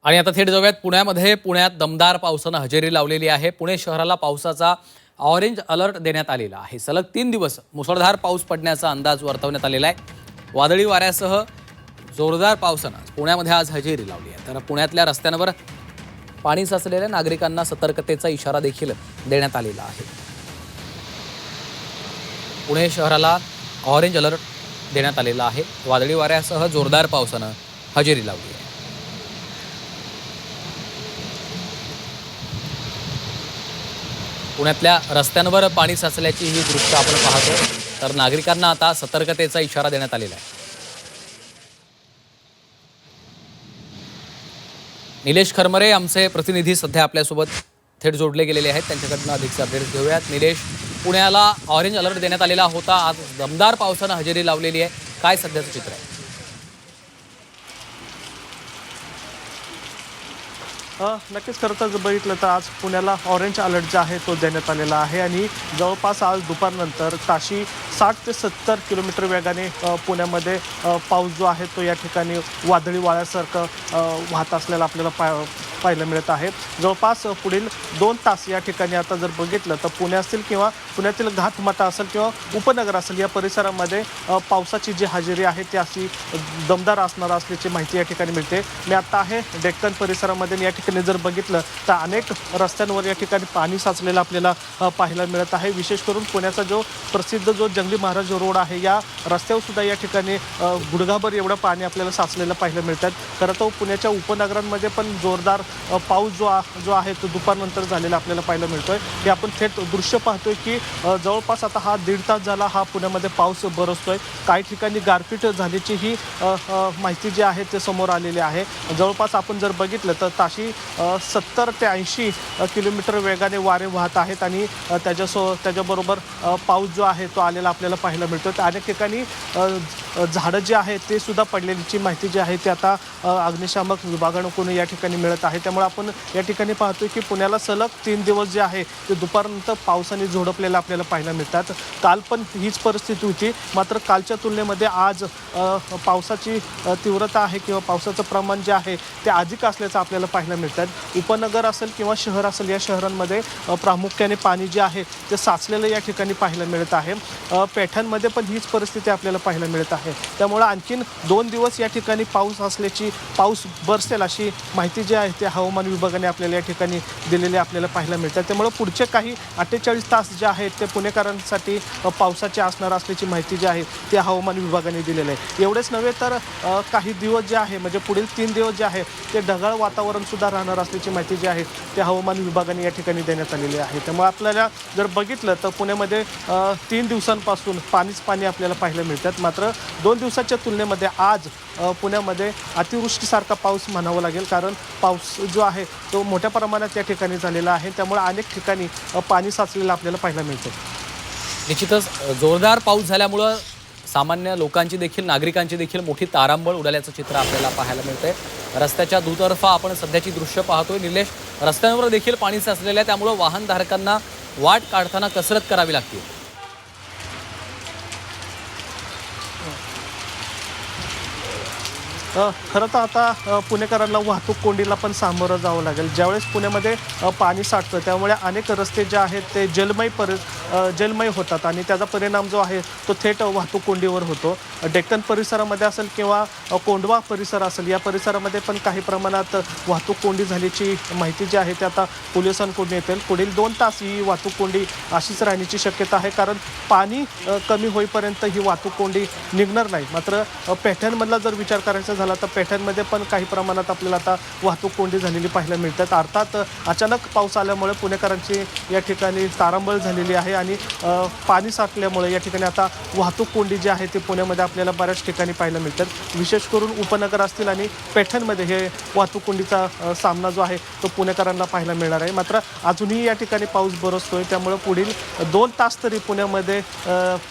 आणि आता थेट जाऊयात पुण्यामध्ये. पुण्यात दमदार पावसानं हजेरी लावलेली आहे. पुणे शहराला पावसाचा ऑरेंज अलर्ट देण्यात आलेला आहे. सलग 3 दिवस मुसळधार पाऊस पडण्याचा अंदाज वर्तवण्यात आलेला आहे. वादळी वाऱ्यासह जोरदार पावसानं पुण्यामध्ये आज हजेरी लावली आहे. तर पुण्यातल्या रस्त्यांवर पाणी साचलेल्या नागरिकांना सतर्कतेचा इशारा देखील देण्यात आलेला आहे. पुणे शहराला ऑरेंज अलर्ट देण्यात आलेला आहे. वादळी वाऱ्यासह जोरदार पावसानं हजेरी लावली आहे. पुण्यातल्या रस्त्यांवर पाणी साचल्याची ही दृश्य आपण पाहतो. तर नागरिकांना आता सतर्कतेचा इशारा देण्यात आलेला आहे. निलेश खरमरे आमचे प्रतिनिधी सध्या आपल्यासोबत थेट जोडले गेलेले आहेत. त्यांच्याकडनं अधिकचे अपडेट्स घेऊयात. निलेश, पुण्याला ऑरेंज अलर्ट देण्यात आलेला होता. आज दमदार पावसानं हजेरी लावलेली आहे. काय सध्याचं चित्र आहे? नक्कीच खरं तर बघितलं तर आज पुण्याला ऑरेंज अलर्ट जो आहे तो देण्यात आलेला आहे आणि जवळपास आज दुपारनंतर ताशी 60 ते 70 किलोमीटर वेगाने पुण्यामध्ये पाऊस जो आहे तो या ठिकाणी वादळी वाऱ्यासारखं वाहत असलेला आपल्याला पाहायला मिळत आहे. जवळपास पुढील 2 तास या ठिकाणी आता जर बघितलं तर पुणे असेल किंवा पुण्यातील घाटमाटा असेल किंवा उपनगर असेल या परिसरामध्ये पावसाची जी हजेरी आहे ती अशी दमदार असणार असल्याची माहिती या ठिकाणी मिळते. मी आता आहे डेक्कन परिसरामध्ये. या ठिकाणी जर बघितलं तर अनेक रस्त्यांवर या ठिकाणी पाणी साचलेलं आपल्याला पाहायला मिळत आहे. विशेष करून पुण्याचा जो प्रसिद्ध जो जंगली महाराज रोड आहे या रस्त्यावर सुद्धा या ठिकाणी गुडघाभर एवढं पाणी आपल्याला साचलेलं पाहायला मिळतात. खरं तर पुण्याच्या उपनगरांमध्ये पण जोरदार पाऊस जो आहे तो दुपारनंतर झालेला आपल्याला पाहायला मिळतोय. हे आपण थेट दृश्य पाहतोय की जवळपास आता हा 1.5 तास झाला हा पुण्यामध्ये पाऊस बरसतोय. काही ठिकाणी गारपीट झाल्याची ही माहिती जी आहे ते समोर आलेली आहे. जवळपास आपण जर बघितलं तर ताशी 70 ते 80 किलोमीटर वेगाने वारे वाहत आहेत आणि त्याच्याबरोबर पाऊस जो आहे तो आलेला आपल्याला पाहायला मिळतो. तर अनेक ठिकाणी झाडं जे आहेत ते सुद्धा पडलेलीची माहिती जी आहे ती आता अग्निशामक विभागाकडून या ठिकाणी मिळत आहे. त्यामुळे आपण या ठिकाणी पाहतोय की पुण्याला सलग 3 दिवस जे आहे ते दुपारनंतर पावसाने झोडपलेलं आपल्याला पाहायला मिळतात. काल पण हीच परिस्थिती होती, मात्र कालच्या तुलनेमध्ये आज पावसाची तीव्रता आहे किंवा पावसाचं प्रमाण जे आहे ते अधिक असल्याचं आपल्याला पाहायला मिळतात. उपनगर असेल किंवा शहर असेल या शहरांमध्ये प्रामुख्याने पाणी जे आहे ते साचलेलं या ठिकाणी पाहायला मिळत आहे. पेठांमध्ये पण हीच परिस्थिती आपल्याला पाहायला मिळत आहे. त्यामुळे आणखीन 2 दिवस या ठिकाणी पाऊस बरसेल अशी माहिती जी आहे ते हवामान विभागाने आपल्याला या ठिकाणी दिलेले आपल्याला पाहायला मिळतात. त्यामुळे पुढचे काही 48 तास जे आहेत ते पुणेकरांसाठी पावसाचे असणार असल्याची माहिती जी आहे ते हवामान विभागाने दिलेलं आहे. एवढेच नव्हे तर काही दिवस जे आहे म्हणजे पुढील 3 दिवस जे आहे ते ढगाळ वातावरण सुद्धा राहणार असल्याची माहिती जी आहे ते हवामान विभागाने या ठिकाणी देण्यात आलेली आहे. त्यामुळे आपल्याला जर बघितलं तर पुण्यामध्ये 3 दिवसांपासून पाणी आपल्याला पाहायला मिळतात. मात्र 2 दिवसाच्या तुलनेमध्ये आज पुण्यामध्ये अतिवृष्टीसारखा पाऊस म्हणावा लागेल, कारण पाऊस जो आहे तो मोठ्या प्रमाणात या ठिकाणी झालेला आहे. त्यामुळे अनेक ठिकाणी पाणी साचलेलं आपल्याला पाहायला मिळतं. निश्चितच जोरदार पाऊस झाल्यामुळं सामान्य लोकांची देखील नागरिकांची देखील मोठी तारांबळ उडाल्याचं चित्र आपल्याला पाहायला मिळतंय. रस्त्याच्या दुतर्फा आपण सध्याची दृश्य पाहतोय. निलेश, रस्त्यांवर देखील पाणी साचलेलं आहे, त्यामुळं वाहनधारकांना वाट काढताना कसरत करावी लागते. खरं तर आता पुणेकरांना वाहतूक कोंडीला पण सामोरं जावं लागेल. ज्यावेळेस पुण्यामध्ये पाणी साठतं त्यामुळे अनेक रस्ते जे आहेत ते जलमय होतात आणि त्याचा परिणाम जो आहे तो थेट वाहतूक कोंडीवर होतो. डेक्कन परिसरामध्ये असेल किंवा कोंढवा परिसर असेल या परिसरामध्ये पण काही प्रमाणात वाहतूक कोंडी झाल्याची माहिती जी आहे ती आता पोलिसांकडून येते. पुढील 2 तास ही वाहतूक कोंडी अशीच राहण्याची शक्यता आहे, कारण पाणी कमी होईपर्यंत ही वाहतूक कोंडी निघणार नाही. मात्र पेठांमधला जर विचार करायचा झाला तर पेठांमध्ये पण काही प्रमाणात आपल्याला आता वाहतूक कोंडी झालेली पाहायला मिळतात. अर्थात अचानक पाऊस आल्यामुळे पुणेकरांची या ठिकाणी तारांबळ झालेली आहे आणि पाणी साठल्यामुळे या ठिकाणी आता वाहतूक कोंडी जी आहे ती पुण्यामध्ये आपल्याला बऱ्याच ठिकाणी पाहायला मिळतात. विशेष करून उपनगर असतील आणि पेठांमध्ये हे वाहतूक कोंडीचा सामना जो आहे तो पुणेकरांना पाहायला मिळणार आहे. मात्र अजूनही या ठिकाणी पाऊस बरसतोय, त्यामुळे पुढील 2 तास तरी पुण्यामध्ये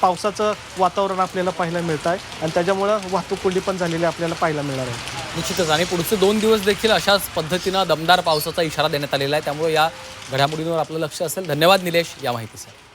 पावसाचं वातावरण आपल्याला पाहायला मिळत आहे आणि त्याच्यामुळं वाहतूक कोंडी पण झालेली आपल्याला पाहायला मिळणार आहे. निश्चितच, आणि पुढचे 2 दिवस देखील अशाच पद्धतीनं दमदार पावसाचा इशारा देण्यात आलेला आहे. त्यामुळे या घडामोडींवर आपलं लक्ष असेल. धन्यवाद निलेश या माहितीसाठी.